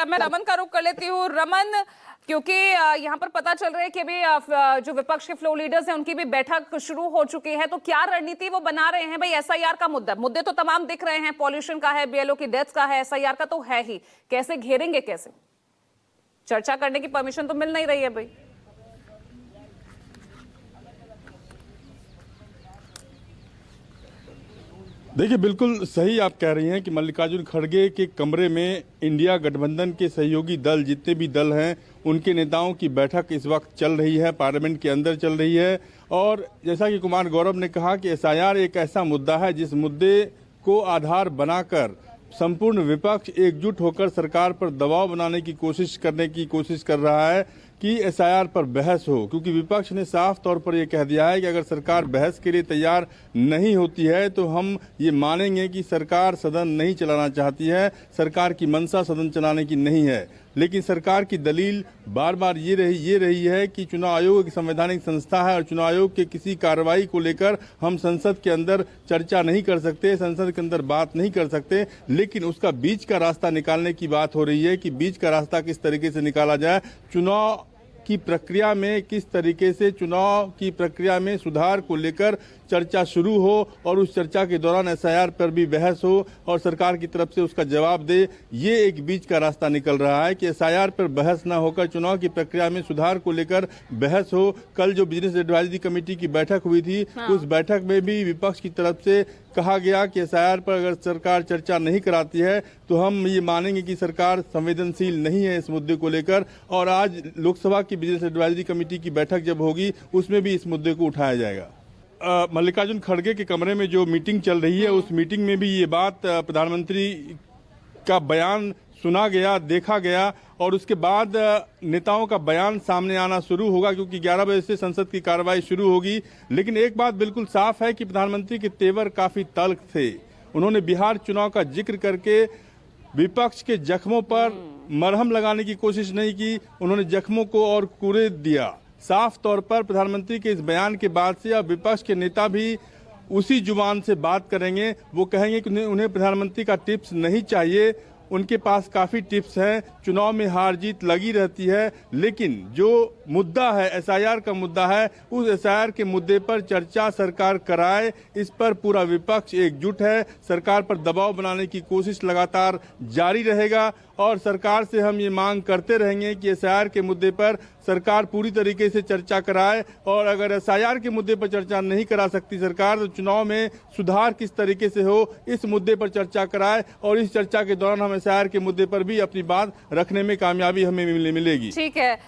मैं रमन का रुख कर लेती हूँ। रमन, क्योंकि यहाँ पर पता चल रहा है कि अभी जो विपक्ष के फ्लोर लीडर्स हैं उनकी भी बैठक शुरू हो चुकी है, तो क्या रणनीति वो बना रहे हैं? भाई एसआईआर का मुद्दे तो तमाम दिख रहे हैं, पॉल्यूशन का है, बीएलओ की डेथ्स का है, एसआईआर का तो है ही। कैसे घेरेंगे? कैसे चर्चा करने की परमिशन तो मिल नहीं रही है भाई। देखिए, बिल्कुल सही आप कह रही हैं कि मल्लिकार्जुन खड़गे के कमरे में इंडिया गठबंधन के सहयोगी दल जितने भी दल हैं उनके नेताओं की बैठक इस वक्त चल रही है, पार्लियामेंट के अंदर चल रही है। और जैसा कि कुमार गौरव ने कहा कि एसआईआर एक ऐसा मुद्दा है जिस मुद्दे को आधार बनाकर संपूर्ण विपक्ष एकजुट होकर सरकार पर दबाव बनाने की कोशिश कर रहा है कि एसआईआर पर बहस हो, क्योंकि विपक्ष ने साफ तौर पर यह कह दिया है कि अगर सरकार बहस के लिए तैयार नहीं होती है तो हम ये मानेंगे कि सरकार सदन नहीं चलाना चाहती है, सरकार की मंशा सदन चलाने की नहीं है। लेकिन सरकार की दलील बार बार ये रही है कि चुनाव आयोग एक संवैधानिक संस्था है और चुनाव आयोग के किसी कार्रवाई को लेकर हम संसद के अंदर चर्चा नहीं कर सकते, संसद के अंदर बात नहीं कर सकते। लेकिन उसका बीच का रास्ता निकालने की बात हो रही है कि बीच का रास्ता किस तरीके से निकाला जाए, चुनाव की प्रक्रिया में किस तरीके से चुनाव की प्रक्रिया में सुधार को लेकर चर्चा शुरू हो और उस चर्चा के दौरान एसआईआर पर भी बहस हो और सरकार की तरफ से उसका जवाब दे। ये एक बीच का रास्ता निकल रहा है कि एसआईआर पर बहस ना होकर चुनाव की प्रक्रिया में सुधार को लेकर बहस हो। कल जो बिजनेस एडवाइजरी कमेटी की बैठक हुई थी, उस बैठक में भी विपक्ष की तरफ से कहा गया कि एसआईआर पर अगर सरकार चर्चा नहीं कराती है तो हम ये मानेंगे कि सरकार संवेदनशील नहीं है इस मुद्दे को लेकर। और आज लोकसभा की बिजनेस एडवाइजरी कमेटी की बैठक जब होगी उसमें भी इस मुद्दे को उठाया जाएगा। मल्लिकार्जुन खड़गे के कमरे में जो मीटिंग चल रही है उस मीटिंग में भी ये बात प्रधानमंत्री का बयान सुना गया, देखा गया और उसके बाद नेताओं का बयान सामने आना शुरू होगा, क्योंकि 11 बजे से संसद की कार्रवाई शुरू होगी। लेकिन एक बात बिल्कुल साफ है कि प्रधानमंत्री के तेवर काफी तल्ख थे। उन्होंने बिहार चुनाव का जिक्र करके विपक्ष के जख्मों पर मरहम लगाने की कोशिश नहीं की, उन्होंने जख्मों को और कुरेद दिया। साफ तौर पर प्रधानमंत्री के इस बयान के बाद से अब विपक्ष के नेता भी उसी जुबान से बात करेंगे। वो कहेंगे कि उन्हें प्रधानमंत्री का टिप्स नहीं चाहिए, उनके पास काफ़ी टिप्स हैं, चुनाव में हार जीत लगी रहती है। लेकिन जो मुद्दा है एसआईआर का मुद्दा है, उस एसआईआर के मुद्दे पर चर्चा सरकार कराए, इस पर पूरा विपक्ष एकजुट है। सरकार पर दबाव बनाने की कोशिश लगातार जारी रहेगा और सरकार से हम ये मांग करते रहेंगे कि एसआईआर के मुद्दे पर सरकार पूरी तरीके से चर्चा कराए। और अगर एसआईआर के मुद्दे पर चर्चा नहीं करा सकती सरकार तो चुनाव में सुधार किस तरीके से हो इस मुद्दे पर चर्चा कराए और इस चर्चा के दौरान हम एसआईआर के मुद्दे पर भी अपनी बात रखने में कामयाबी हमें मिलेगी। ठीक है।